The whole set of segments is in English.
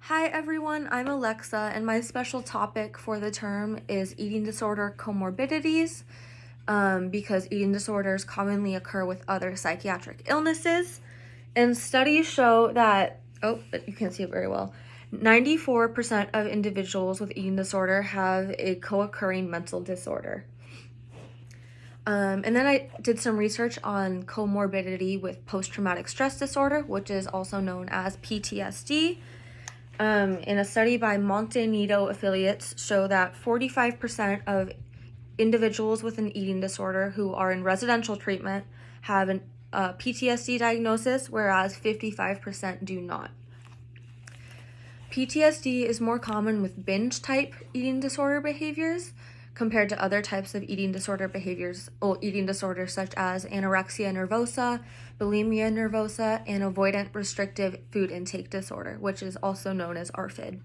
Hi everyone, I'm Alexa, and my special topic for the term is eating disorder comorbidities, because eating disorders commonly occur with other psychiatric illnesses. And studies show that, you can't see it very well, 94% of individuals with eating disorder have a co-occurring mental disorder. And then I did some research on comorbidity with post-traumatic stress disorder, which is also known as PTSD. In a study by Montenito affiliates show that 45% of individuals with an eating disorder who are in residential treatment have a PTSD diagnosis, whereas 55% do not. PTSD is more common with binge-type eating disorder behaviors compared to other types of eating disorder behaviors, or eating disorders such as anorexia nervosa, bulimia nervosa, and avoidant restrictive food intake disorder, which is also known as ARFID.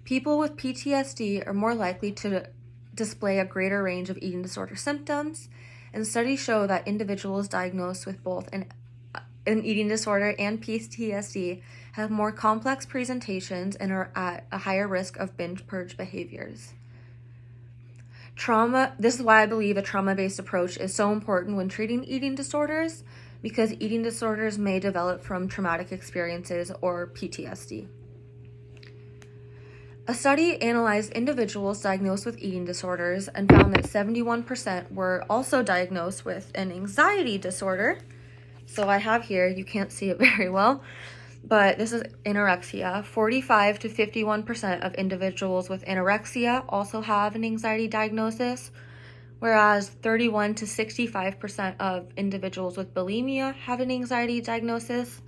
People with PTSD are more likely to display a greater range of eating disorder symptoms, and studies show that individuals diagnosed with both an eating disorder and PTSD have more complex presentations and are at a higher risk of binge purge behaviors. This is why I believe a trauma-based approach is so important when treating eating disorders, because eating disorders may develop from traumatic experiences or PTSD. A study analyzed individuals diagnosed with eating disorders and found that 71% were also diagnosed with an anxiety disorder. So I have here, you can't see it very well, but this is anorexia. 45 to 51% of individuals with anorexia also have an anxiety diagnosis, whereas 31 to 65% of individuals with bulimia have an anxiety diagnosis,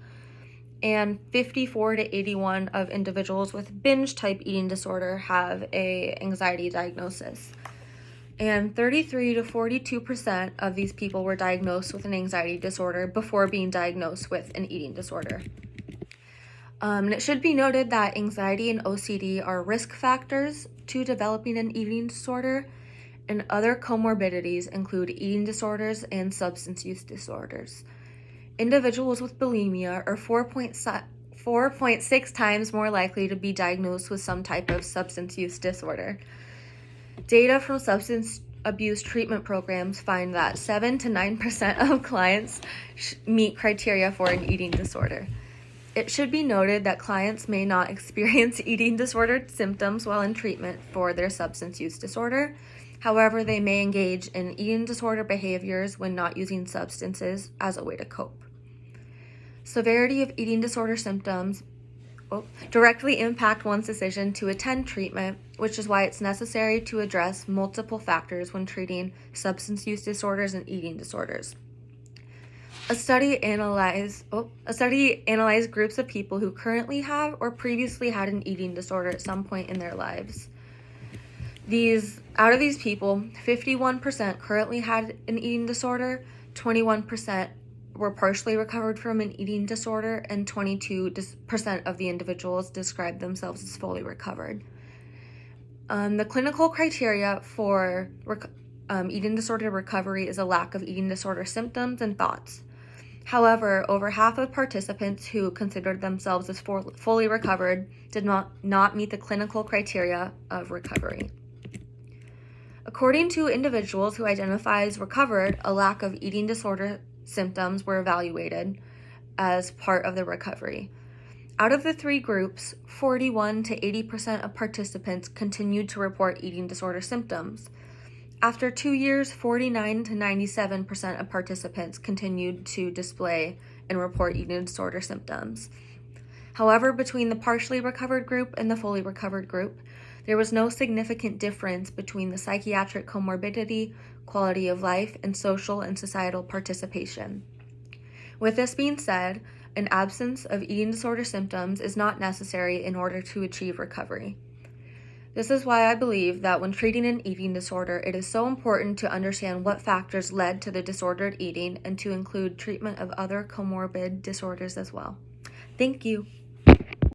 and 54 to 81 of individuals with binge-type eating disorder have an anxiety diagnosis. And 33 to 42% of these people were diagnosed with an anxiety disorder before being diagnosed with an eating disorder. And it should be noted that anxiety and OCD are risk factors to developing an eating disorder, and other comorbidities include eating disorders and substance use disorders. Individuals with bulimia are 4.6 times more likely to be diagnosed with some type of substance use disorder. Data from substance abuse treatment programs find that 7 to 9% of clients meet criteria for an eating disorder. It should be noted that clients may not experience eating disorder symptoms while in treatment for their substance use disorder. However, they may engage in eating disorder behaviors when not using substances as a way to cope. Severity of eating disorder symptoms directly impact one's decision to attend treatment, which is why it's necessary to address multiple factors when treating substance use disorders and eating disorders. A study analyzed groups of people who currently have or previously had an eating disorder at some point in their lives. Out of these people, 51% currently had an eating disorder, 21% were partially recovered from an eating disorder, and 22% of the individuals described themselves as fully recovered. The clinical criteria for eating disorder recovery is a lack of eating disorder symptoms and thoughts. However, over half of participants who considered themselves as fully recovered did not meet the clinical criteria of recovery. According to individuals who identify as recovered, a lack of eating disorder symptoms were evaluated as part of the recovery. Out of the three groups, 41 to 80% of participants continued to report eating disorder symptoms. After 2 years, 49 to 97% of participants continued to display and report eating disorder symptoms. However, between the partially recovered group and the fully recovered group, there was no significant difference between the psychiatric comorbidity, quality of life, and social and societal participation. With this being said, an absence of eating disorder symptoms is not necessary in order to achieve recovery. This is why I believe that when treating an eating disorder, it is so important to understand what factors led to the disordered eating and to include treatment of other comorbid disorders as well. Thank you.